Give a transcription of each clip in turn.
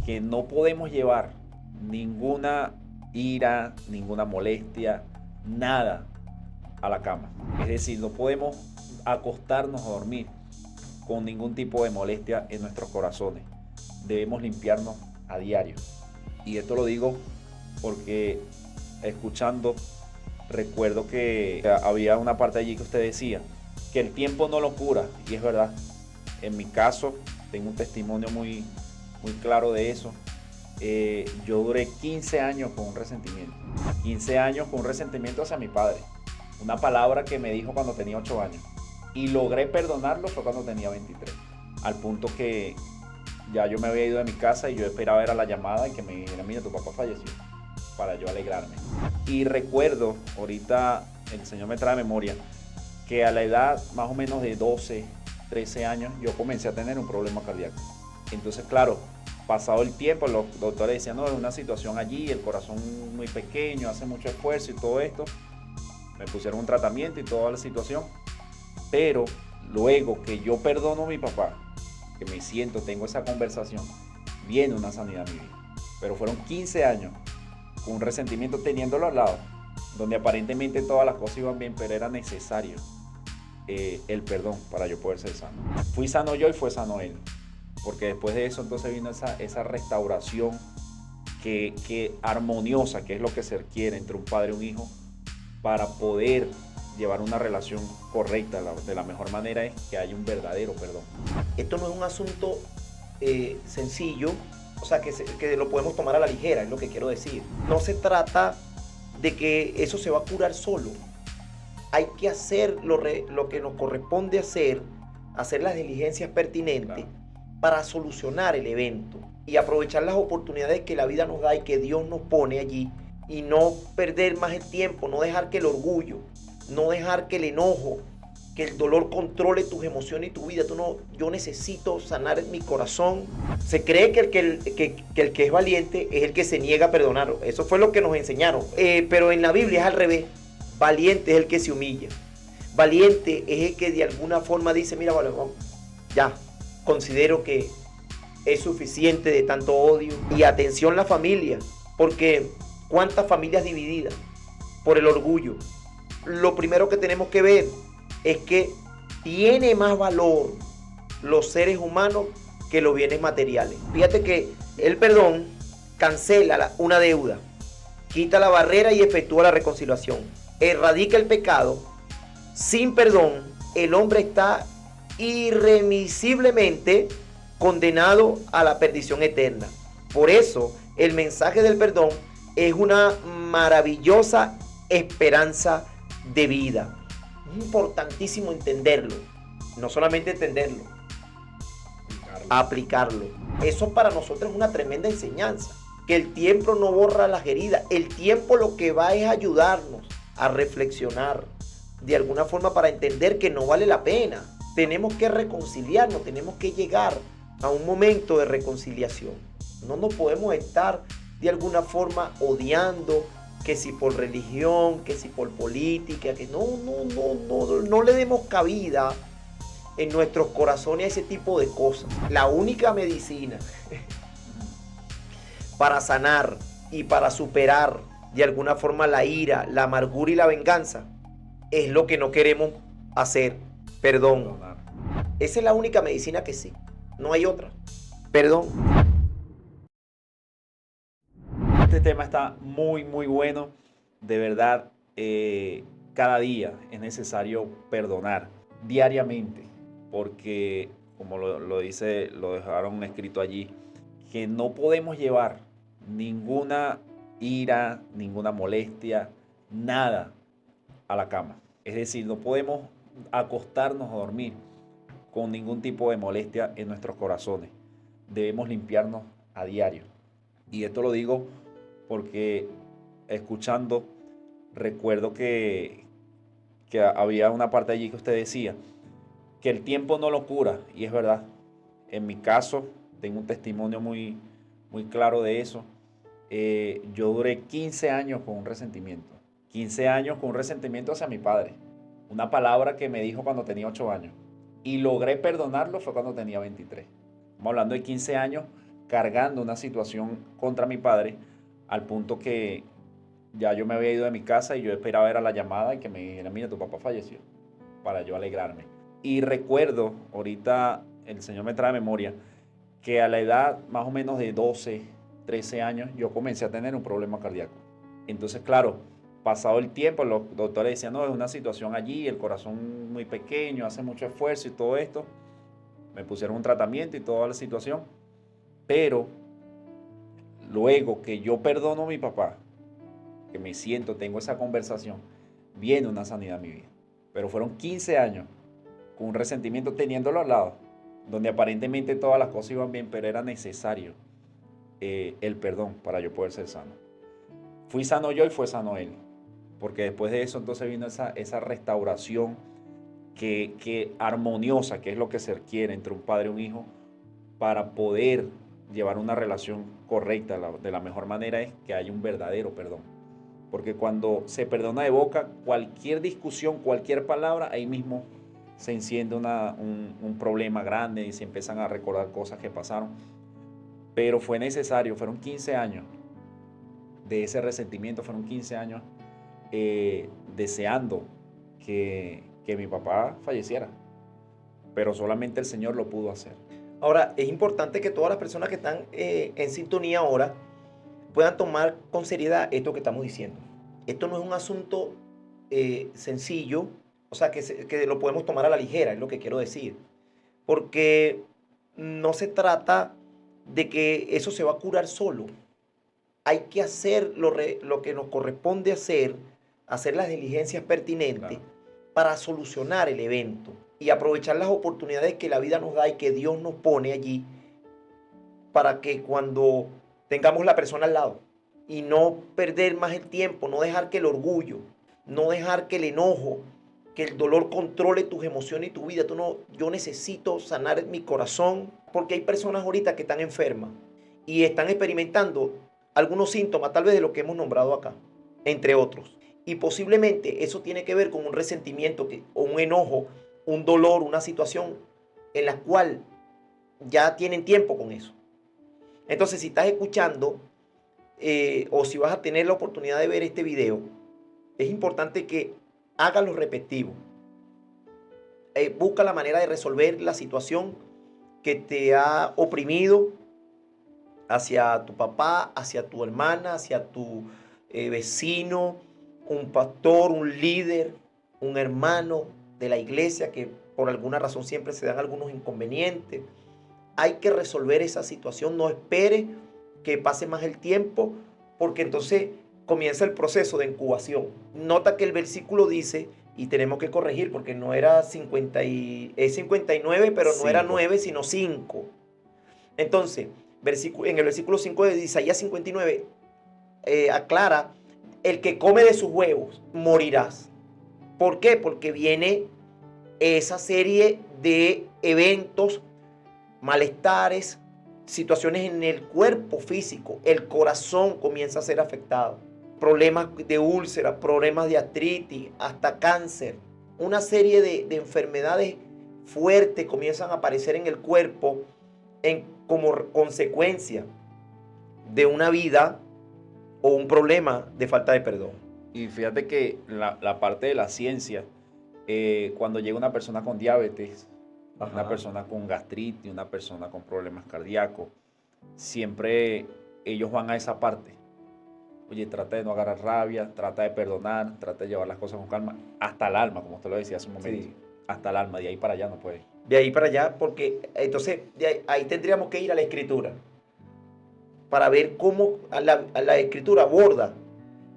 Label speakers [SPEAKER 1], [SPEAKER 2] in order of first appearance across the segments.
[SPEAKER 1] Que no podemos llevar ninguna ira, ninguna molestia, nada a la cama. Es decir, no podemos acostarnos a dormir con ningún tipo de molestia en nuestros corazones. Debemos limpiarnos a diario. Y esto lo digo porque escuchando recuerdo que había una parte allí que usted decía que el tiempo no lo cura, y es verdad. En mi caso tengo un testimonio muy claro de eso. Yo duré 15 años con un resentimiento. 15 años con un resentimiento hacia mi padre. Una palabra que me dijo cuando tenía 8 años. Y logré perdonarlo fue cuando tenía 23. Al punto que ya yo me había ido de mi casa y yo esperaba era la llamada y que me dijera, mira, tu papá falleció, para yo alegrarme. Y recuerdo, ahorita el Señor me trae memoria, que a la edad más o menos de 12, 13 años yo comencé a tener un problema cardíaco. Entonces, claro, pasado el tiempo, los doctores decían, no, es una situación allí, el corazón muy pequeño, hace mucho esfuerzo y todo esto. Me pusieron un tratamiento y toda la situación. Pero luego que yo perdono a mi papá, que me siento, tengo esa conversación, viene una sanidad a mi vida. Pero fueron 15 años con un resentimiento teniéndolo al lado, donde aparentemente todas las cosas iban bien, pero era necesario el perdón para yo poder ser sano. Fui sano yo y fue sano él. Porque después de eso entonces vino esa restauración que armoniosa, que es lo que se requiere entre un padre y un hijo, para poder llevar una relación correcta. De la mejor manera es que haya un verdadero perdón.
[SPEAKER 2] Esto no es un asunto sencillo, o sea, que lo podemos tomar a la ligera, es lo que quiero decir. No se trata de que eso se va a curar solo. Hay que hacer lo que nos corresponde hacer las diligencias pertinentes, claro, para solucionar el evento y aprovechar las oportunidades que la vida nos da y que Dios nos pone allí, y no perder más el tiempo, no dejar que el orgullo, no dejar que el enojo, que el dolor controle tus emociones y tu vida. Yo necesito sanar mi corazón. Se cree que el que es valiente es el que se niega a perdonar. Eso fue lo que nos enseñaron. Pero en la Biblia es al revés. Valiente es el que se humilla. Valiente es el que de alguna forma dice, mira, vale, vamos, ya, considero que es suficiente de tanto odio. Y atención la familia, porque cuántas familias divididas por el orgullo. Lo primero que tenemos que ver es que tiene más valor los seres humanos que los bienes materiales. Fíjate que el perdón cancela una deuda, quita la barrera y efectúa la reconciliación, erradica el pecado. Sin perdón, el hombre está irremisiblemente condenado a la perdición eterna. Por eso, el mensaje del perdón es una maravillosa esperanza de vida. Es importantísimo entenderlo, no solamente entenderlo, aplicarlo. Eso para nosotros es una tremenda enseñanza, que el tiempo no borra las heridas, el tiempo lo que va es ayudarnos a reflexionar de alguna forma para entender que no vale la pena. Tenemos que reconciliarnos, tenemos que llegar a un momento de reconciliación. No nos podemos estar de alguna forma odiando, que si por religión, que si por política, que no le demos cabida en nuestros corazones a ese tipo de cosas. La única medicina para sanar y para superar de alguna forma la ira, la amargura y la venganza es lo que no queremos hacer, perdón. Esa es la única medicina que sí, no hay otra. Perdón.
[SPEAKER 1] Este tema está muy bueno. De verdad, cada día es necesario perdonar diariamente, porque como lo dice, lo dejaron escrito allí, que no podemos llevar ninguna ira, ninguna molestia, nada a la cama. Es decir, no podemos acostarnos a dormir con ningún tipo de molestia en nuestros corazones. Debemos limpiarnos a diario. Y esto lo digo porque escuchando recuerdo que había una parte allí que usted decía que el tiempo no lo cura, y es verdad. En mi caso tengo un testimonio muy claro de eso. yo duré 15 años con un resentimiento. 15 años con un resentimiento hacia mi padre. Una palabra que me dijo cuando tenía 8 años. Y logré perdonarlo fue cuando tenía 23. Estamos hablando de 15 años cargando una situación contra mi padre, al punto que ya yo me había ido de mi casa y yo esperaba ver a la llamada y que me dijera, mira, tu papá falleció, para yo alegrarme. Y recuerdo, ahorita el Señor me trae memoria, que a la edad más o menos de 12, 13 años, yo comencé a tener un problema cardíaco. Entonces, claro, pasado el tiempo, los doctores decían, no, es una situación allí, el corazón muy pequeño, hace mucho esfuerzo y todo esto. Me pusieron un tratamiento y toda la situación. Pero luego que yo perdono a mi papá, que me siento, tengo esa conversación, viene una sanidad en mi vida. Pero fueron 15 años con un resentimiento teniéndolo al lado, donde aparentemente todas las cosas iban bien, pero era necesario el perdón para yo poder ser sano. Fui sano yo y fue sano él, porque después de eso entonces vino esa restauración que armoniosa, que es lo que se requiere entre un padre y un hijo para poder llevar una relación correcta. De la mejor manera es que haya un verdadero perdón. Porque cuando se perdona de boca, cualquier discusión, cualquier palabra, ahí mismo se enciende un problema grande y se empiezan a recordar cosas que pasaron. Pero fue necesario, fueron 15 años de ese resentimiento, fueron 15 años deseando que mi papá falleciera. Pero solamente el Señor lo pudo hacer.
[SPEAKER 2] Ahora, es importante que todas las personas que están en sintonía ahora puedan tomar con seriedad esto que estamos diciendo. Esto no es un asunto sencillo, o sea, que lo podemos tomar a la ligera, es lo que quiero decir. Porque no se trata de que eso se va a curar solo. Hay que hacer lo que nos corresponde hacer las diligencias pertinentes, claro, para solucionar el evento y aprovechar las oportunidades que la vida nos da y que Dios nos pone allí para que cuando tengamos la persona al lado y no perder más el tiempo, no dejar que el orgullo, no dejar que el enojo, que el dolor controle tus emociones y tu vida. Yo necesito sanar mi corazón, porque hay personas ahorita que están enfermas y están experimentando algunos síntomas tal vez de lo que hemos nombrado acá, entre otros. Y posiblemente eso tiene que ver con un resentimiento o un enojo, un dolor, una situación en la cual ya tienen tiempo con eso. Entonces, si estás escuchando o si vas a tener la oportunidad de ver este video, es importante que hagas lo respectivo. Busca la manera de resolver la situación que te ha oprimido hacia tu papá, hacia tu hermana, hacia tu vecino, un pastor, un líder, un hermano de la iglesia, que por alguna razón siempre se dan algunos inconvenientes. Hay que resolver esa situación, no espere que pase más el tiempo, porque entonces comienza el proceso de incubación. Nota que el versículo dice, y tenemos que corregir porque no era 59, pero no era 9, sino 5. Entonces, en el versículo 5 de Isaías 59, aclara, el que come de sus huevos morirás. ¿Por qué? Porque viene esa serie de eventos, malestares, situaciones en el cuerpo físico. El corazón comienza a ser afectado. Problemas de úlceras, problemas de artritis, hasta cáncer. Una serie de enfermedades fuertes comienzan a aparecer en el cuerpo como consecuencia de una vida o un problema de falta de perdón.
[SPEAKER 1] Y fíjate que la parte de la ciencia, cuando llega una persona con diabetes, ajá, una persona con gastritis, una persona con problemas cardíacos, siempre ellos van a esa parte. Oye, trata de no agarrar rabia, trata de perdonar, trata de llevar las cosas con calma, hasta el alma, como usted lo decía hace un momento. Sí. Hasta el alma, de ahí para allá no puede ir.
[SPEAKER 2] De ahí para allá, porque entonces ahí tendríamos que ir a la Escritura para ver cómo la Escritura aborda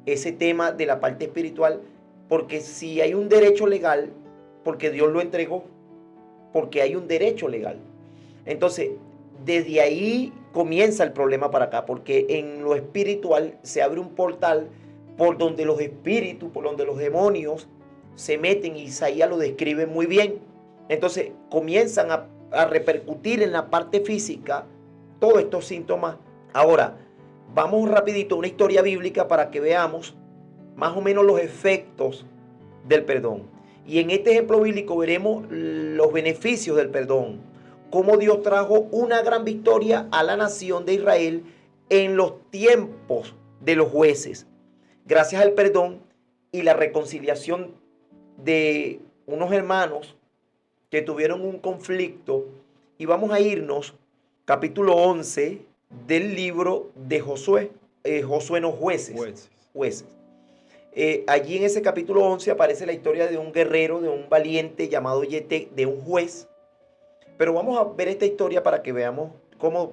[SPEAKER 2] ese tema de la parte espiritual, porque si hay un derecho legal, porque Dios lo entregó, porque hay un derecho legal. Entonces, desde ahí comienza el problema para acá, porque en lo espiritual se abre un portal por donde los espíritus, por donde los demonios se meten, y Isaías lo describe muy bien. Entonces comienzan a repercutir en la parte física todos estos síntomas. Ahora, Vamos rapidito a una historia bíblica para que veamos más o menos los efectos del perdón. Y en este ejemplo bíblico veremos los beneficios del perdón, cómo Dios trajo una gran victoria a la nación de Israel en los tiempos de los jueces, gracias al perdón y la reconciliación de unos hermanos que tuvieron un conflicto. Y vamos a irnos capítulo 11 del libro de Josué. Josué no, jueces. Allí en ese capítulo 11 aparece la historia de un guerrero, de un valiente llamado Yete, de un juez. Pero vamos a ver esta historia para que veamos cómo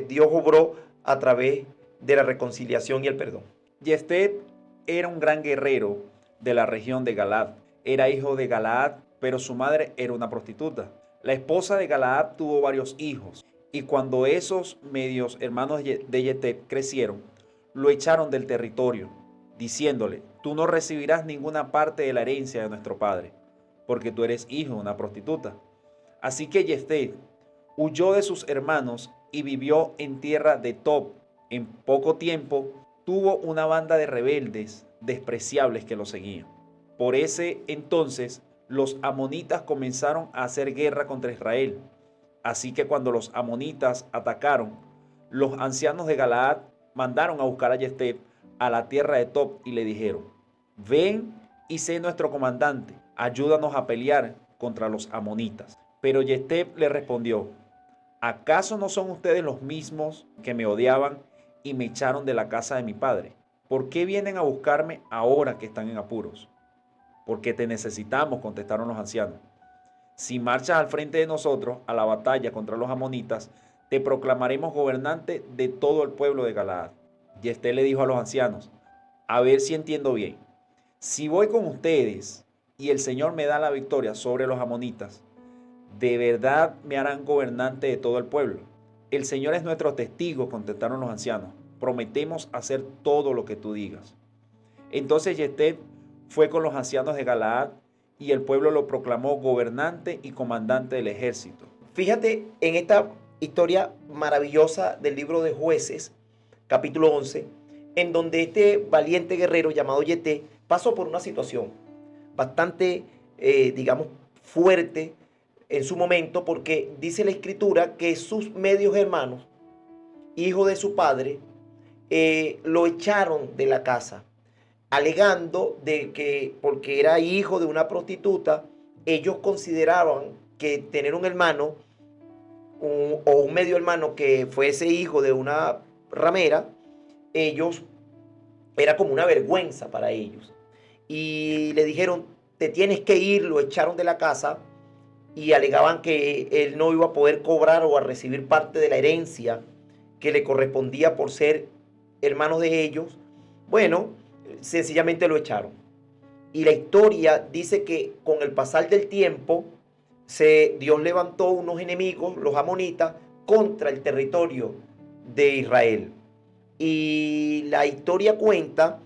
[SPEAKER 2] Dios obró a través de la reconciliación y el perdón.
[SPEAKER 1] Jefté era un gran guerrero de la región de Galaad. Era hijo de Galaad, pero su madre era una prostituta. La esposa de Galaad tuvo varios hijos, y cuando esos medios hermanos de Jefté crecieron, lo echaron del territorio, diciéndole: tú no recibirás ninguna parte de la herencia de nuestro padre, porque tú eres hijo de una prostituta. Así que Jefté huyó de sus hermanos y vivió en tierra de Tob. En poco tiempo tuvo una banda de rebeldes despreciables que lo seguían. Por ese entonces los amonitas comenzaron a hacer guerra contra Israel. Así que cuando los amonitas atacaron, los ancianos de Galaad mandaron a buscar a Jefté a la tierra de Tob y le dijeron: ven y sé nuestro comandante, ayúdanos a pelear contra los amonitas. Pero Jefté le respondió: ¿acaso no son ustedes los mismos que me odiaban y me echaron de la casa de mi padre? ¿Por qué vienen a buscarme ahora que están en apuros? Porque te necesitamos, contestaron los ancianos. Si marchas al frente de nosotros a la batalla contra los amonitas, te proclamaremos gobernante de todo el pueblo de Galaad. Jefté le dijo a los ancianos: a ver si entiendo bien. Si voy con ustedes y el Señor me da la victoria sobre los amonitas, ¿de verdad me harán gobernante de todo el pueblo? El Señor es nuestro testigo, contestaron los ancianos. Prometemos hacer todo lo que tú digas. Entonces Jefté fue con los ancianos de Galaad y el pueblo lo proclamó gobernante y comandante del ejército.
[SPEAKER 2] Fíjate en esta historia maravillosa del libro de Jueces, capítulo 11, en donde este valiente guerrero llamado Jefté pasó por una situación bastante, digamos, fuerte en su momento, porque dice la escritura que sus medios hermanos, hijos de su padre, lo echaron de la casa, alegando de que porque era hijo de una prostituta, ellos consideraban que tener un hermano o un medio hermano que fuese hijo de una ramera, ellos era como una vergüenza para ellos. Y le dijeron: te tienes que ir, lo echaron de la casa y alegaban que él no iba a poder cobrar o a recibir parte de la herencia que le correspondía por ser hermano de ellos. Bueno, sencillamente lo echaron. Y la historia dice que con el pasar del tiempo, Dios levantó unos enemigos, los amonitas, contra el territorio de Israel. Y la historia cuenta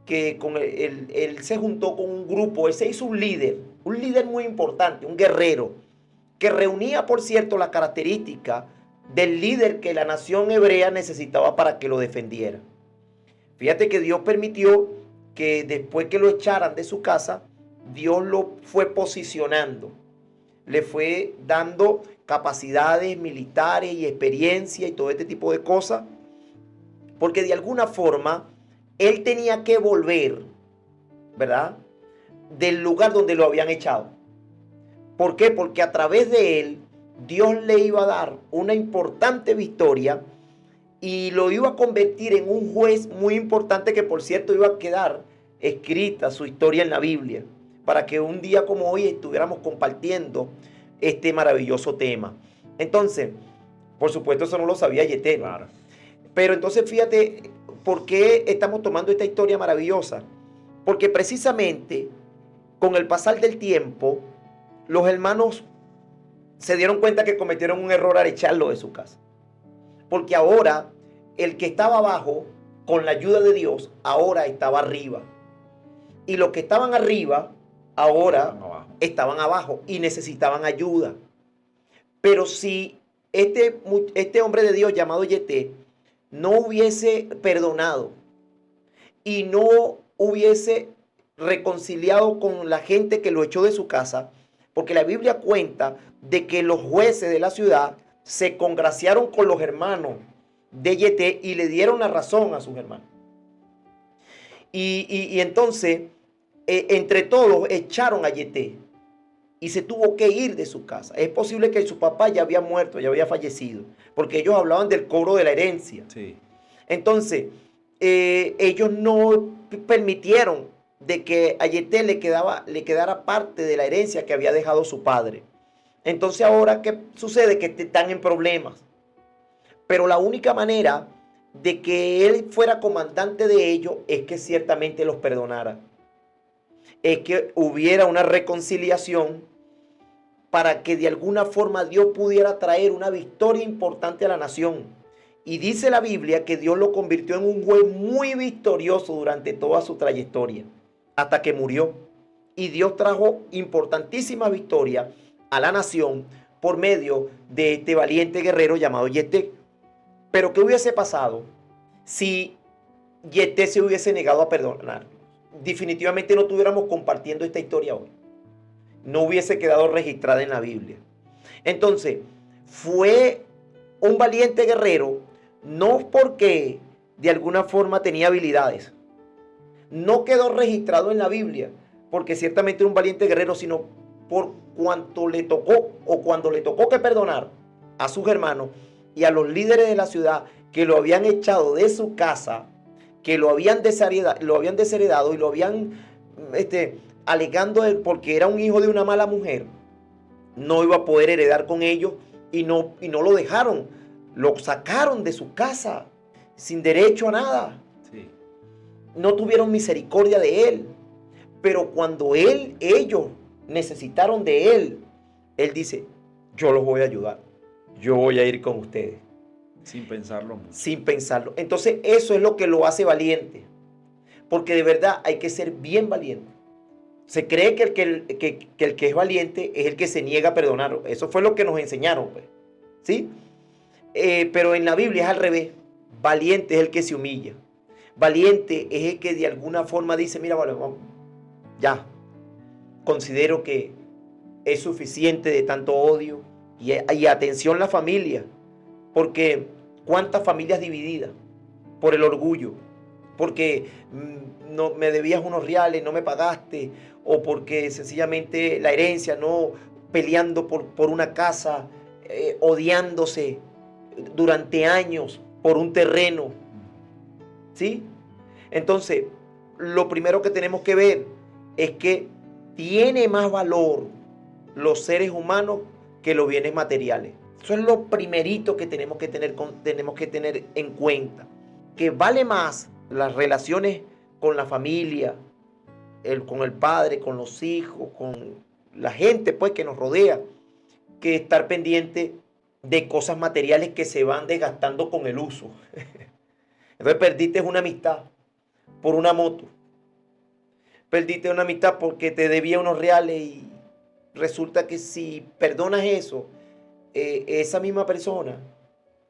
[SPEAKER 2] que él se juntó con un grupo, él se hizo un líder muy importante, un guerrero, que reunía, por cierto, las características del líder que la nación hebrea necesitaba para que lo defendiera. Fíjate que Dios permitió que después que lo echaran de su casa, Dios lo fue posicionando, le fue dando capacidades militares y experiencia y todo este tipo de cosas, porque de alguna forma él tenía que volver, ¿verdad?, del lugar donde lo habían echado. ¿Por qué? Porque a través de él Dios le iba a dar una importante victoria y lo iba a convertir en un juez muy importante, que por cierto iba a quedar escrita su historia en la Biblia, para que un día como hoy estuviéramos compartiendo este maravilloso tema. Entonces, por supuesto, eso no lo sabía Jefté.
[SPEAKER 1] Claro.
[SPEAKER 2] Pero entonces fíjate por qué estamos tomando esta historia maravillosa. Porque precisamente con el pasar del tiempo, los hermanos se dieron cuenta que cometieron un error al echarlo de su casa. Porque ahora el que estaba abajo, con la ayuda de Dios, ahora estaba arriba. Y los que estaban arriba, ahora estaban abajo y necesitaban ayuda. Pero si este hombre de Dios llamado Jefté no hubiese perdonado y no hubiese reconciliado con la gente que lo echó de su casa, porque la Biblia cuenta de que los jueces de la ciudad se congraciaron con los hermanos de Yeté y le dieron la razón a sus hermanos. Y entonces, entre todos, echaron a Yeté y se tuvo que ir de su casa. Es posible que su papá ya había muerto, ya había fallecido, porque ellos hablaban del cobro de la herencia.
[SPEAKER 1] Sí.
[SPEAKER 2] Entonces, ellos no permitieron de que a Yeté le quedara parte de la herencia que había dejado su padre. Entonces ahora, ¿qué sucede? Que están en problemas. Pero la única manera de que él fuera comandante de ellos es que ciertamente los perdonara. Es que hubiera una reconciliación para que de alguna forma Dios pudiera traer una victoria importante a la nación. Y dice la Biblia que Dios lo convirtió en un juez muy victorioso durante toda su trayectoria, hasta que murió. Y Dios trajo importantísimas victorias a la nación por medio de este valiente guerrero llamado Yeté. Pero ¿qué hubiese pasado si Yeté se hubiese negado a perdonar? Definitivamente no estuviéramos compartiendo esta historia hoy. No hubiese quedado registrada en la Biblia. Entonces, fue un valiente guerrero, no porque de alguna forma tenía habilidades. No quedó registrado en la Biblia, porque ciertamente era un valiente guerrero, sino por cuanto le tocó o cuando le tocó que perdonar a sus hermanos y a los líderes de la ciudad que lo habían echado de su casa, que lo habían desheredado y lo habían alegando porque era un hijo de una mala mujer, no iba a poder heredar con ellos y no lo dejaron, lo sacaron de su casa sin derecho a nada.
[SPEAKER 1] Sí.
[SPEAKER 2] No tuvieron misericordia de él, pero cuando ellos necesitaron de él, él dice, yo los voy a ayudar, yo voy a ir con ustedes.
[SPEAKER 1] Sin pensarlo mucho.
[SPEAKER 2] Sin pensarlo. Entonces eso es lo que lo hace valiente, porque de verdad hay que ser bien valiente. Se cree que el que es valiente es el que se niega a perdonar. Eso fue lo que nos enseñaron, pues. ¿Sí? Pero en la Biblia es al revés. Valiente es el que se humilla. Valiente es el que de alguna forma dice, mira, vale, vamos, ya, considero que es suficiente de tanto odio. Y atención la familia, porque cuántas familias divididas por el orgullo, porque no me debías unos reales, no me pagaste, o porque sencillamente la herencia, no peleando por una casa, odiándose durante años por un terreno. ¿Sí? Entonces, lo primero que tenemos que ver es que tiene más valor los seres humanos que los bienes materiales. Eso es lo primerito que tenemos que tener en cuenta. Que vale más las relaciones con la familia, con el padre, con los hijos, con la gente pues, que nos rodea, que estar pendiente de cosas materiales que se van desgastando con el uso. Entonces perdiste una amistad por una moto. Perdiste una amistad porque te debía unos reales y resulta que si perdonas eso, esa misma persona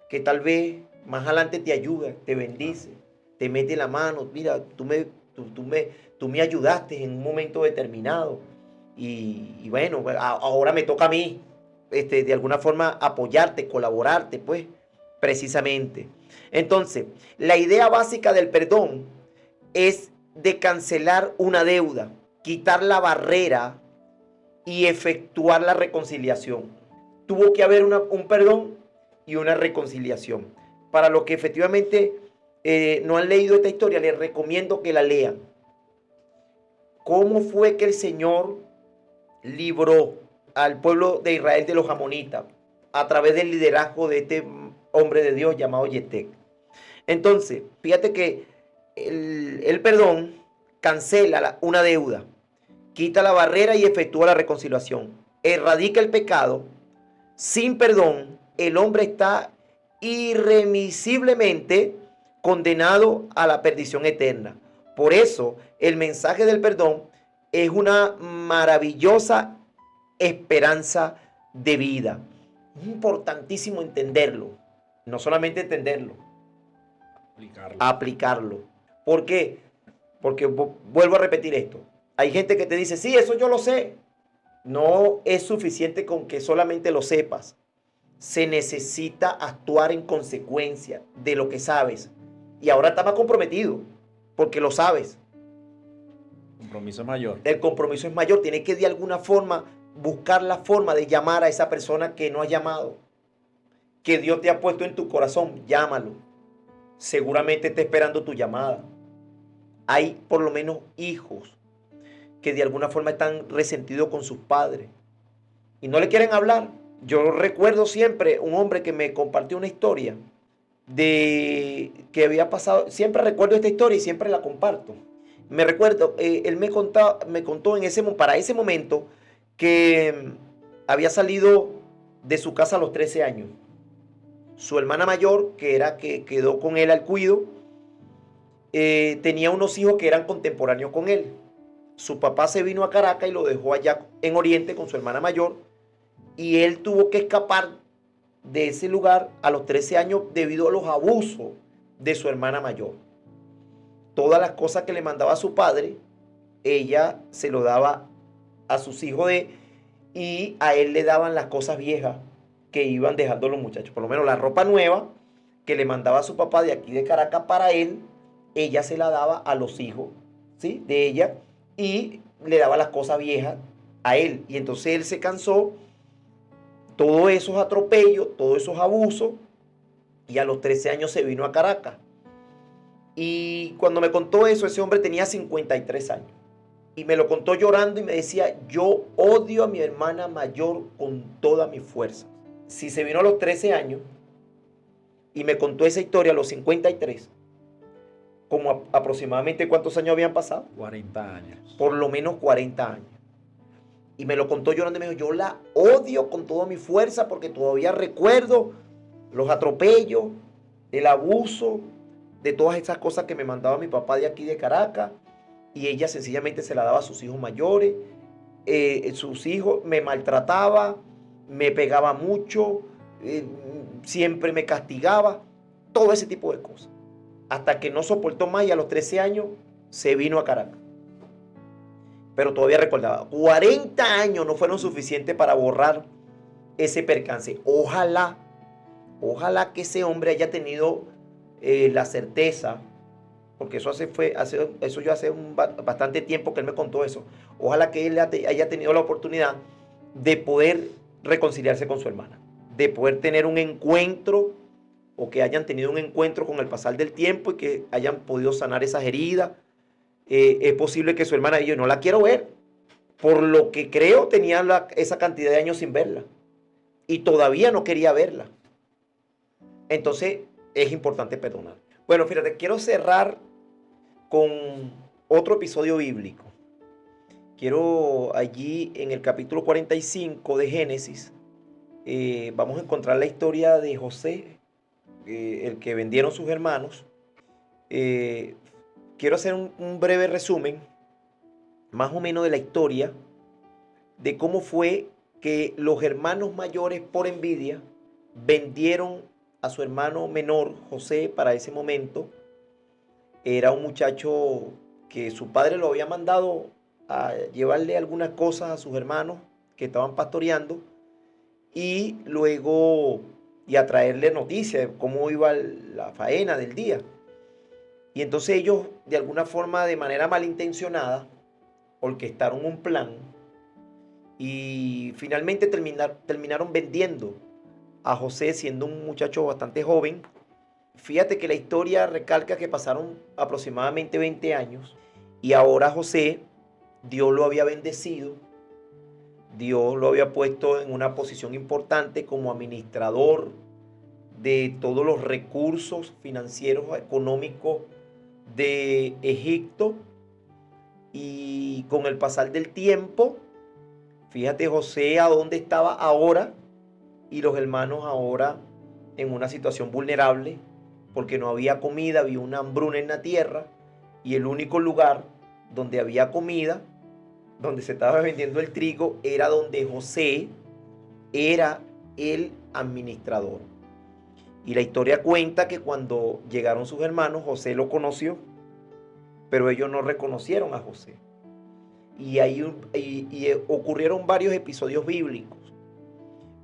[SPEAKER 2] que tal vez más adelante te ayuda, te bendice, te mete la mano, mira, tú me ayudaste en un momento determinado y bueno, ahora me toca a mí, de alguna forma apoyarte, colaborarte, pues, precisamente. Entonces, la idea básica del perdón es de cancelar una deuda, quitar la barrera y efectuar la reconciliación. Tuvo que haber un perdón y una reconciliación. Para los que efectivamente no han leído esta historia, les recomiendo que la lean. ¿Cómo fue que el Señor libró al pueblo de Israel de los amonitas a través del liderazgo de este hombre de Dios llamado Yeté? Entonces, fíjate que el perdón cancela una deuda, quita la barrera y efectúa la reconciliación, erradica el pecado. Sin perdón, el hombre está irremisiblemente condenado a la perdición eterna. Por eso, el mensaje del perdón es una maravillosa esperanza de vida. Es importantísimo entenderlo, no solamente entenderlo,
[SPEAKER 1] Aplicarlo.
[SPEAKER 2] Aplicarlo. ¿Por qué? Porque vuelvo a repetir esto. Hay gente que te dice, sí, eso yo lo sé. No es suficiente con que solamente lo sepas. Se necesita actuar en consecuencia de lo que sabes. Y ahora está más comprometido, porque lo sabes.
[SPEAKER 1] Compromiso mayor.
[SPEAKER 2] El compromiso es mayor. Tienes que de alguna forma buscar la forma de llamar a esa persona que no has llamado, que Dios te ha puesto en tu corazón. Llámalo. Seguramente está esperando tu llamada. Hay por lo menos hijos que de alguna forma están resentidos con sus padres y no le quieren hablar. Yo recuerdo siempre un hombre que me compartió una historia de que había pasado. Siempre recuerdo esta historia y siempre la comparto. Me recuerdo, él me contó para ese momento que había salido de su casa a los 13 años. Su hermana mayor, que quedó con él al cuido, tenía unos hijos que eran contemporáneos con él. Su papá se vino a Caracas y lo dejó allá en Oriente con su hermana mayor. Y él tuvo que escapar de ese lugar a los 13 años debido a los abusos de su hermana mayor. Todas las cosas que le mandaba a su padre, ella se lo daba a sus hijos y a él le daban las cosas viejas que iban dejando los muchachos. Por lo menos la ropa nueva que le mandaba a su papá de aquí de Caracas para él, ella se la daba a los hijos, ¿sí?, de ella, y le daba las cosas viejas a él. Y entonces él se cansó, todos esos atropellos, todos esos abusos, y a los 13 años se vino a Caracas. Y cuando me contó eso, ese hombre tenía 53 años. Y me lo contó llorando y me decía, yo odio a mi hermana mayor con toda mi fuerza. Si se vino a los 13 años y me contó esa historia a los 53, como aproximadamente ¿cuántos años habían pasado?
[SPEAKER 1] 40 años.
[SPEAKER 2] Por lo menos 40 años. Y me lo contó llorando y me dijo, yo la odio con toda mi fuerza porque todavía recuerdo los atropellos, el abuso de todas esas cosas que me mandaba mi papá de aquí de Caracas. Y ella sencillamente se la daba a sus hijos mayores. Sus hijos me maltrataba, me pegaba mucho, siempre me castigaba, todo ese tipo de cosas. Hasta que no soportó más y a los 13 años se vino a Caracas. Pero todavía recordaba, 40 años no fueron suficientes para borrar ese percance. Ojalá que ese hombre haya tenido la certeza, porque eso yo hace bastante tiempo que él me contó eso. Ojalá que él haya tenido la oportunidad de poder reconciliarse con su hermana, de poder tener un encuentro, o que hayan tenido un encuentro con el pasar del tiempo y que hayan podido sanar esas heridas. Es posible que su hermana, yo no la quiero ver, por lo que creo tenía esa cantidad de años sin verla y todavía no quería verla. Entonces es importante perdonar. Bueno, fíjate, quiero cerrar con otro episodio bíblico. Quiero allí en el capítulo 45 de Génesis, vamos a encontrar la historia de José, el que vendieron sus hermanos. Quiero hacer un breve resumen, más o menos de la historia, de cómo fue que los hermanos mayores, por envidia, vendieron a su hermano menor, José, para ese momento. Era un muchacho que su padre lo había mandado a llevarle algunas cosas a sus hermanos que estaban pastoreando y luego y a traerle noticias de cómo iba la faena del día. Y entonces ellos, de alguna forma, de manera malintencionada, orquestaron un plan y finalmente terminaron vendiendo a José, siendo un muchacho bastante joven. Fíjate que la historia recalca que pasaron aproximadamente 20 años y ahora José, Dios lo había bendecido, Dios lo había puesto en una posición importante como administrador de todos los recursos financieros, económicos de Egipto. Y con el pasar del tiempo, fíjate José a dónde estaba ahora y los hermanos ahora en una situación vulnerable porque no había comida, había una hambruna en la tierra y el único lugar donde había comida, donde se estaba vendiendo el trigo, era donde José era el administrador. Y la historia cuenta que cuando llegaron sus hermanos, José lo conoció, pero ellos no reconocieron a José. Y ocurrieron varios episodios bíblicos,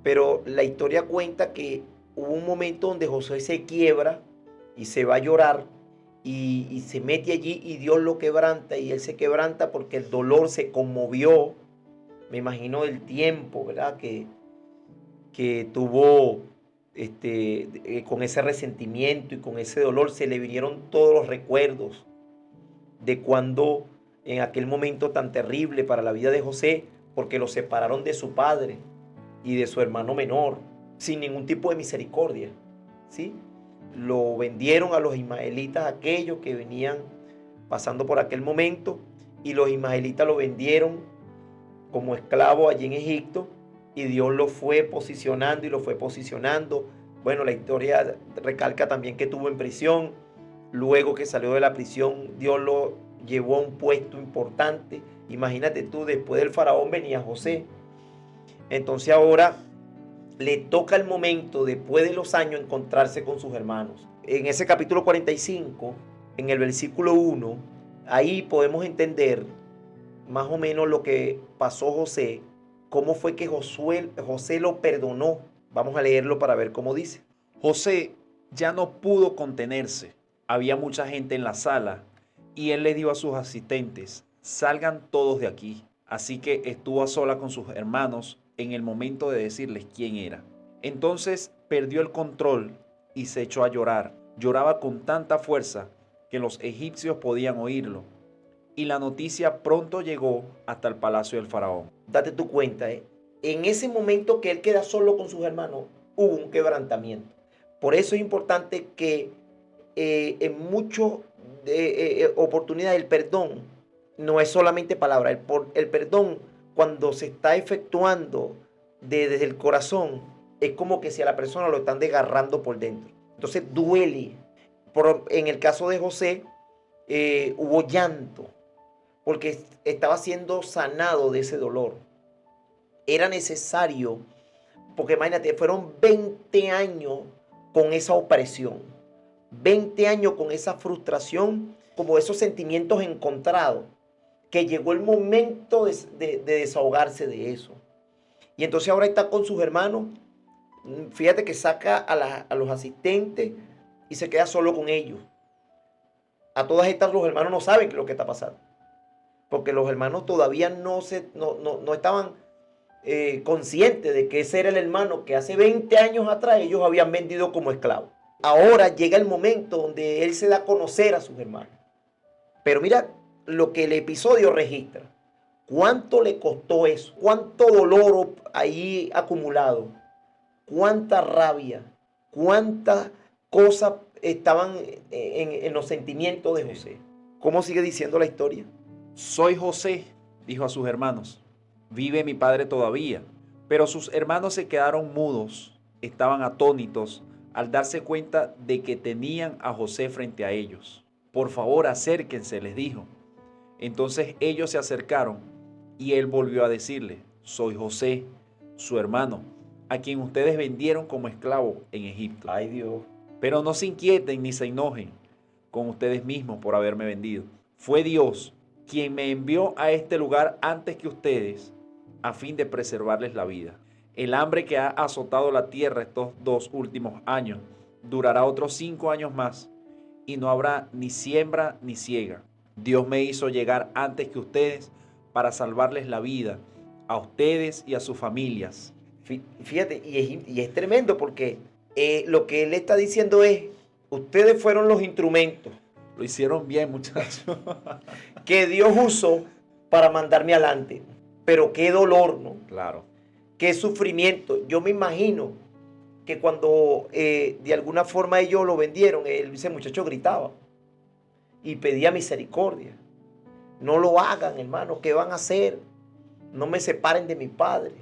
[SPEAKER 2] pero la historia cuenta que hubo un momento donde José se quiebra y se va a llorar y se mete allí y Dios lo quebranta y él se quebranta porque el dolor se conmovió. Me imagino el tiempo, ¿verdad? Que tuvo con ese resentimiento y con ese dolor se le vinieron todos los recuerdos de cuando en aquel momento tan terrible para la vida de José, porque lo separaron de su padre y de su hermano menor, sin ningún tipo de misericordia, ¿sí? Lo vendieron a los ismaelitas, aquellos que venían pasando por aquel momento, y los ismaelitas lo vendieron como esclavo allí en Egipto, y Dios lo fue posicionando y lo fue posicionando. Bueno, la historia recalca también que estuvo en prisión. Luego que salió de la prisión, Dios lo llevó a un puesto importante. Imagínate tú, después del faraón venía José. Entonces ahora le toca el momento, después de los años, encontrarse con sus hermanos. En ese capítulo 45, en el versículo 1, ahí podemos entender más o menos lo que pasó José, cómo fue que José lo perdonó. Vamos a leerlo para ver cómo dice.
[SPEAKER 1] José ya no pudo contenerse. Había mucha gente en la sala y él le dijo a sus asistentes: salgan todos de aquí. Así que estuvo a sola con sus hermanos en el momento de decirles quién era. Entonces perdió el control y se echó a llorar. Lloraba con tanta fuerza que los egipcios podían oírlo. Y la noticia pronto llegó hasta el palacio del faraón.
[SPEAKER 2] Date tu cuenta, en ese momento que él queda solo con sus hermanos, hubo un quebrantamiento. Por eso es importante que en muchas oportunidades el perdón no es solamente palabra. El perdón, cuando se está efectuando desde el corazón, es como que si a la persona lo están desgarrando por dentro. Entonces duele. En el caso de José, hubo llanto, porque estaba siendo sanado de ese dolor. Era necesario, porque imagínate, fueron 20 años con esa opresión, 20 años con esa frustración, como esos sentimientos encontrados, que llegó el momento de desahogarse de eso. Y entonces ahora está con sus hermanos. Fíjate que saca a los asistentes y se queda solo con ellos. A todas estas los hermanos no saben lo que está pasando, porque los hermanos todavía no estaban conscientes de que ese era el hermano que hace 20 años atrás ellos habían vendido como esclavo. Ahora llega el momento donde él se da a conocer a sus hermanos. Pero mira lo que el episodio registra. ¿Cuánto le costó eso? ¿Cuánto dolor ahí acumulado? ¿Cuánta rabia? ¿Cuántas cosas estaban en los sentimientos de José? ¿Cómo sigue diciendo la historia?
[SPEAKER 1] Soy José, dijo a sus hermanos. Vive mi padre todavía. Pero sus hermanos se quedaron mudos, estaban atónitos al darse cuenta de que tenían a José frente a ellos. Por favor, acérquense, les dijo. Entonces ellos se acercaron y él volvió a decirle: soy José, su hermano, a quien ustedes vendieron como esclavo en Egipto.
[SPEAKER 2] Ay, Dios.
[SPEAKER 1] Pero no se inquieten ni se enojen con ustedes mismos por haberme vendido. Fue Dios quien me envió a este lugar antes que ustedes, a fin de preservarles la vida. El hambre que ha azotado la tierra estos 2 últimos años durará otros 5 años más, y no habrá ni siembra ni siega. Dios me hizo llegar antes que ustedes para salvarles la vida, a ustedes y a sus familias.
[SPEAKER 2] Fíjate, y es tremendo porque lo que él está diciendo es: ustedes fueron los instrumentos.
[SPEAKER 1] Lo hicieron bien, muchachos.
[SPEAKER 2] Que Dios usó para mandarme adelante. Pero qué dolor, ¿no?
[SPEAKER 1] Claro.
[SPEAKER 2] Qué sufrimiento. Yo me imagino que cuando de alguna forma ellos lo vendieron, ese muchacho gritaba y pedía misericordia. No lo hagan, hermano. ¿Qué van a hacer? No me separen de mi padre.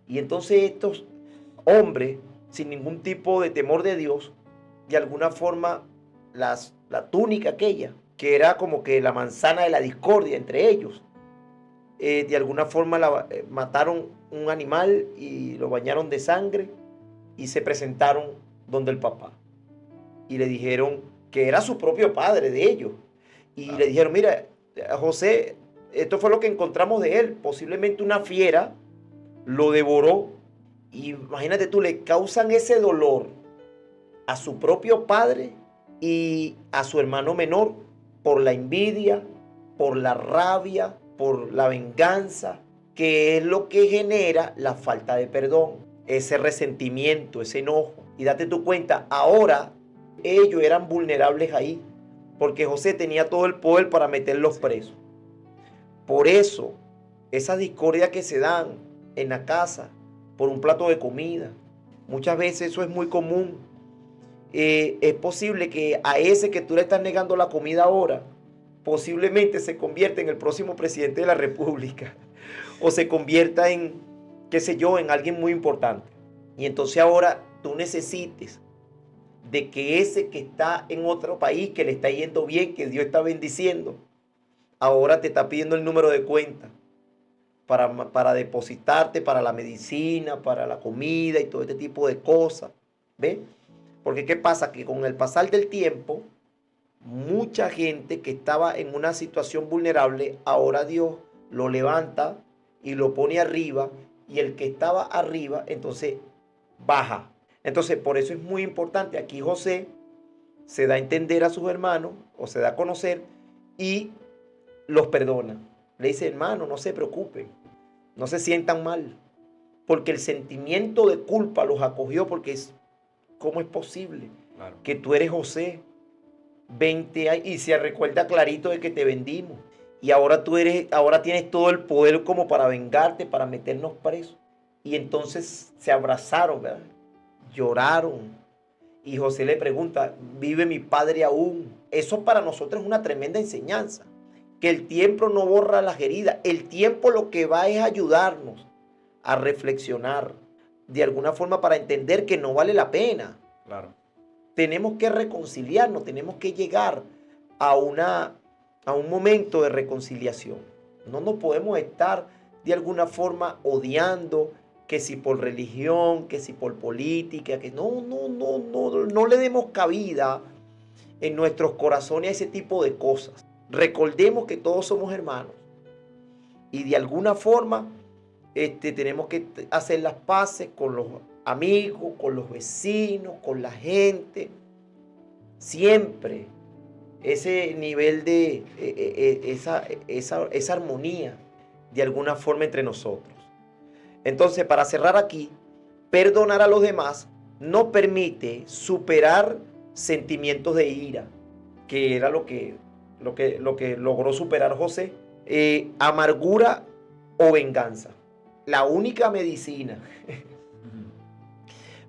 [SPEAKER 2] Y entonces estos hombres, sin ningún tipo de temor de Dios, de alguna forma la túnica aquella, que era como que la manzana de la discordia entre ellos, de alguna forma mataron un animal y lo bañaron de sangre y se presentaron donde el papá. Y le dijeron que era su propio padre de ellos. Y le dijeron, mira, José, esto fue lo que encontramos de él. Posiblemente una fiera lo devoró. Y imagínate tú, le causan ese dolor a su propio padre y a su hermano menor por la envidia, por la rabia, por la venganza, que es lo que genera la falta de perdón, ese resentimiento, ese enojo. Y date tu cuenta, ahora ellos eran vulnerables ahí, porque José tenía todo el poder para meterlos presos. Por eso, esa discordia que se dan en la casa por un plato de comida, muchas veces eso es muy común. Es posible que a ese que tú le estás negando la comida ahora, posiblemente se convierta en el próximo presidente de la República o se convierta en, qué sé yo, en alguien muy importante. Y entonces ahora tú necesites de que ese que está en otro país, que le está yendo bien, que Dios está bendiciendo, ahora te está pidiendo el número de cuenta para depositarte, para la medicina, para la comida y todo este tipo de cosas. ¿Ves? Porque ¿qué pasa? Que con el pasar del tiempo, mucha gente que estaba en una situación vulnerable, ahora Dios lo levanta y lo pone arriba, y el que estaba arriba, entonces baja. Entonces, por eso es muy importante. Aquí José se da a entender a sus hermanos, o se da a conocer, y los perdona. Le dice, hermano, no se preocupen, no se sientan mal, porque el sentimiento de culpa los acogió, porque es, ¿cómo es posible que tú eres José? 20 años, y se recuerda clarito de que te vendimos. Y ahora ahora tienes todo el poder como para vengarte, para meternos presos. Y entonces se abrazaron, ¿verdad? Lloraron. Y José le pregunta, ¿vive mi padre aún? Eso para nosotros es una tremenda enseñanza. Que el tiempo no borra las heridas. El tiempo lo que va es ayudarnos a reflexionar de alguna forma para entender que no vale la pena.
[SPEAKER 1] Claro.
[SPEAKER 2] Tenemos que reconciliarnos, tenemos que llegar a un momento de reconciliación. No nos podemos estar de alguna forma odiando, que si por religión, que si por política, que no le demos cabida en nuestros corazones a ese tipo de cosas. Recordemos que todos somos hermanos y de alguna forma tenemos que hacer las paces con los amigos, con los vecinos, con la gente. Siempre ese nivel de esa armonía de alguna forma entre nosotros. Entonces, para cerrar aquí, perdonar a los demás no permite superar sentimientos de ira, que era lo que logró superar José, amargura o venganza. La única medicina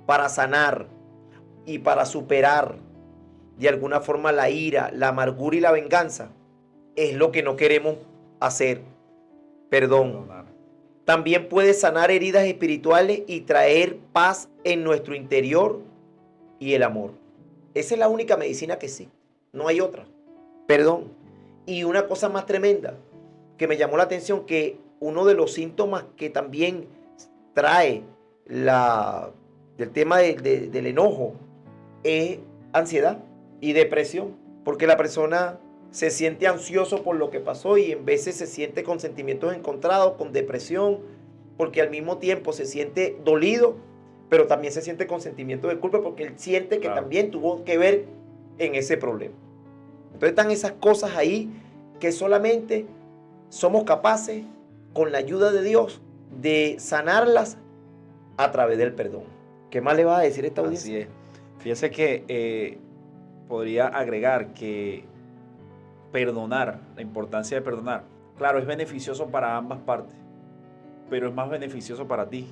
[SPEAKER 2] para sanar y para superar de alguna forma la ira, la amargura y la venganza es lo que no queremos hacer. Perdón. También puede sanar heridas espirituales y traer paz en nuestro interior y el amor. Esa es la única medicina que sí. No hay otra. Perdón. Y una cosa más tremenda que me llamó la atención, que uno de los síntomas que también trae del tema del enojo es ansiedad y depresión, porque la persona se siente ansioso por lo que pasó y en veces se siente con sentimientos encontrados, con depresión, porque al mismo tiempo se siente dolido, pero también se siente con sentimiento de culpa porque él siente que también tuvo que ver en ese problema. Entonces están esas cosas ahí que solamente somos capaces, con la ayuda de Dios, de sanarlas a través del perdón. ¿Qué más le vas a decir a esta audiencia?
[SPEAKER 1] Así es. Fíjese que podría agregar que perdonar, la importancia de perdonar, claro, es beneficioso para ambas partes, pero es más beneficioso para ti.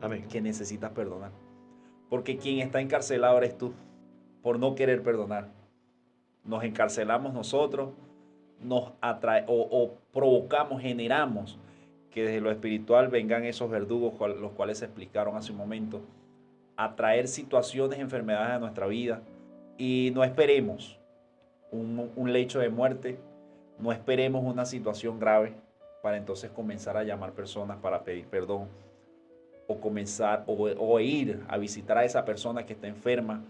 [SPEAKER 1] Amén. Que necesitas perdonar. Porque quien está encarcelado eres tú, por no querer perdonar. Nos encarcelamos nosotros, nos atrae o provocamos, generamos que desde lo espiritual vengan esos verdugos, los cuales se explicaron hace un momento, a traer situaciones, enfermedades a nuestra vida. Y no esperemos un lecho de muerte, no esperemos una situación grave para entonces comenzar a llamar personas para pedir perdón. o comenzar o ir a visitar a esa persona que está enferma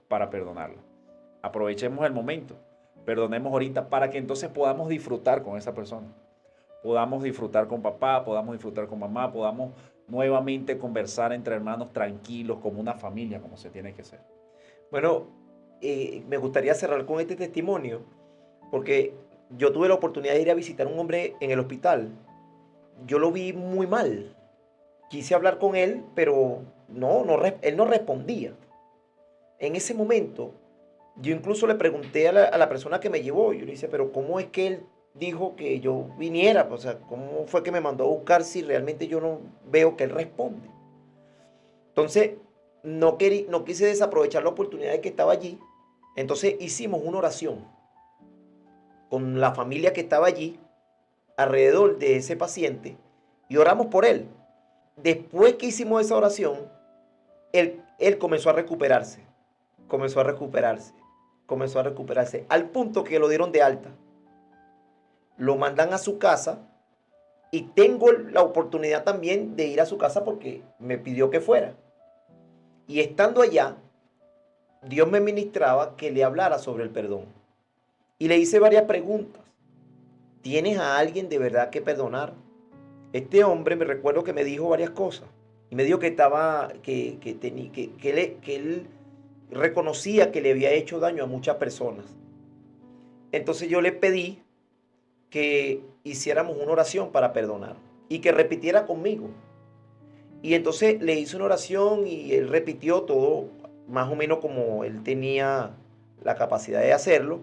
[SPEAKER 1] para perdonarla. Aprovechemos el momento, perdonemos ahorita para que entonces podamos disfrutar con esa persona. Podamos disfrutar con papá, podamos disfrutar con mamá, podamos nuevamente conversar entre hermanos tranquilos, como una familia, como se tiene que ser.
[SPEAKER 2] Bueno, me gustaría cerrar con este testimonio, porque yo tuve la oportunidad de ir a visitar a un hombre en el hospital. Yo lo vi muy mal. Quise hablar con él, pero él no respondía. En ese momento, yo incluso le pregunté a la persona que me llevó, yo le dije, pero ¿cómo es que él dijo que yo viniera? O sea, ¿cómo fue que me mandó a buscar si realmente yo no veo que él responde? Entonces, no quise desaprovechar la oportunidad de que estaba allí. Entonces hicimos una oración con la familia que estaba allí, alrededor de ese paciente, y oramos por él. Después que hicimos esa oración, él comenzó a recuperarse, comenzó a recuperarse, comenzó a recuperarse, al punto que lo dieron de alta. Lo mandan a su casa y tengo la oportunidad también de ir a su casa porque me pidió que fuera. Y estando allá, Dios me ministraba que le hablara sobre el perdón. Y le hice varias preguntas. ¿Tienes a alguien de verdad que perdonar? Este hombre me recuerdo que me dijo varias cosas. Y me dijo que él reconocía que le había hecho daño a muchas personas. Entonces yo le pedí que hiciéramos una oración para perdonar y que repitiera conmigo. Y entonces le hice una oración y él repitió todo más o menos como él tenía la capacidad de hacerlo.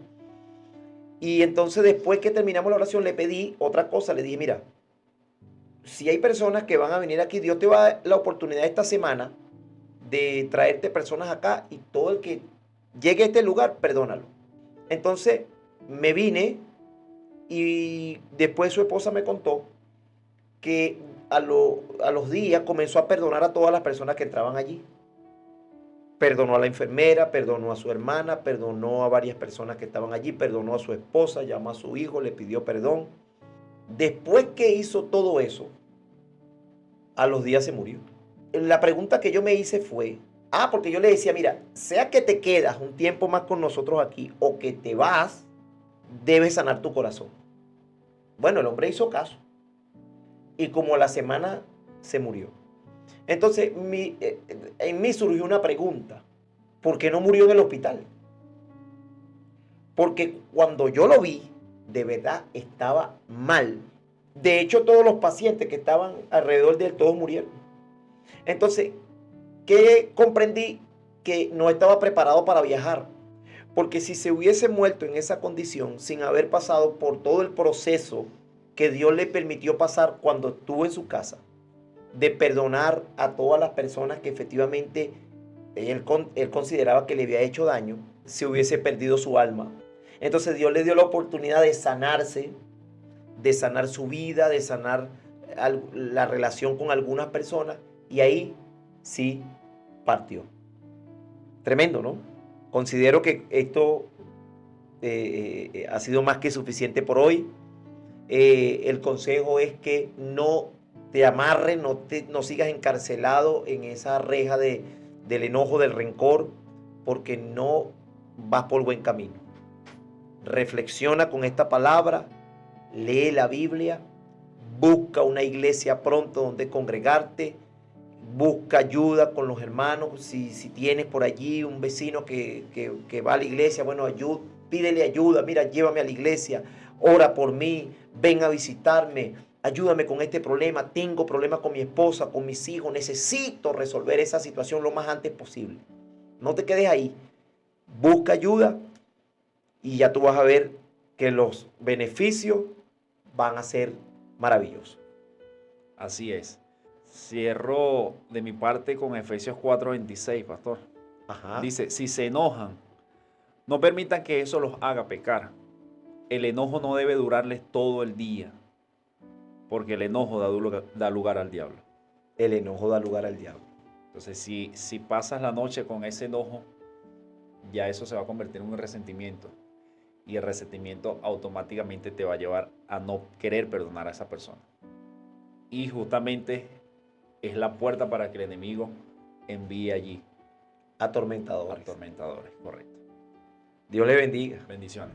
[SPEAKER 2] Y entonces después que terminamos la oración le pedí otra cosa, le dije, mira, si hay personas que van a venir aquí, Dios te va a dar la oportunidad esta semana de traerte personas acá y todo el que llegue a este lugar, perdónalo. Entonces me vine y después su esposa me contó que a los días comenzó a perdonar a todas las personas que entraban allí. Perdonó a la enfermera, perdonó a su hermana, perdonó a varias personas que estaban allí, perdonó a su esposa, llamó a su hijo, le pidió perdón. Después que hizo todo eso, a los días se murió. La pregunta que yo me hice fue, porque yo le decía, mira, sea que te quedas un tiempo más con nosotros aquí o que te vas, debes sanar tu corazón. Bueno, el hombre hizo caso. Y como a la semana se murió. Entonces, en mí surgió una pregunta. ¿Por qué no murió en el hospital? Porque cuando yo lo vi, de verdad estaba mal. De hecho, todos los pacientes que estaban alrededor de él, todos murieron. Entonces, ¿qué comprendí? Que no estaba preparado para viajar. Porque si se hubiese muerto en esa condición, sin haber pasado por todo el proceso que Dios le permitió pasar cuando estuvo en su casa, de perdonar a todas las personas que efectivamente él consideraba que le había hecho daño, se hubiese perdido su alma. Entonces Dios le dio la oportunidad de sanarse, de sanar su vida, de sanar la relación con algunas personas, y ahí sí partió. Tremendo, ¿no? Considero que esto ha sido más que suficiente por hoy. El consejo es que no te amarres, no sigas encarcelado en esa reja del enojo, del rencor, porque no vas por buen camino. Reflexiona con esta palabra, lee la Biblia, busca una iglesia pronto donde congregarte, busca ayuda con los hermanos. Si tienes por allí un vecino que va a la iglesia, bueno, pídele ayuda. Mira, llévame a la iglesia, ora por mí, ven a visitarme, ayúdame con este problema. Tengo problemas con mi esposa, con mis hijos. Necesito resolver esa situación lo más antes posible. No te quedes ahí. Busca ayuda y ya tú vas a ver que los beneficios van a ser maravillosos.
[SPEAKER 1] Así es. Cierro de mi parte con Efesios 4:26, pastor.
[SPEAKER 2] Ajá.
[SPEAKER 1] Dice, si se enojan, no permitan que eso los haga pecar. El enojo no debe durarles todo el día, porque el enojo da lugar al diablo.
[SPEAKER 2] El enojo da lugar al diablo.
[SPEAKER 1] Entonces, si pasas la noche con ese enojo, ya eso se va a convertir en un resentimiento. Y el resentimiento automáticamente te va a llevar a no querer perdonar a esa persona. Y justamente es la puerta para que el enemigo envíe allí
[SPEAKER 2] Atormentadores.
[SPEAKER 1] atormentadores. Correcto.
[SPEAKER 2] Dios le bendiga.
[SPEAKER 1] Bendiciones.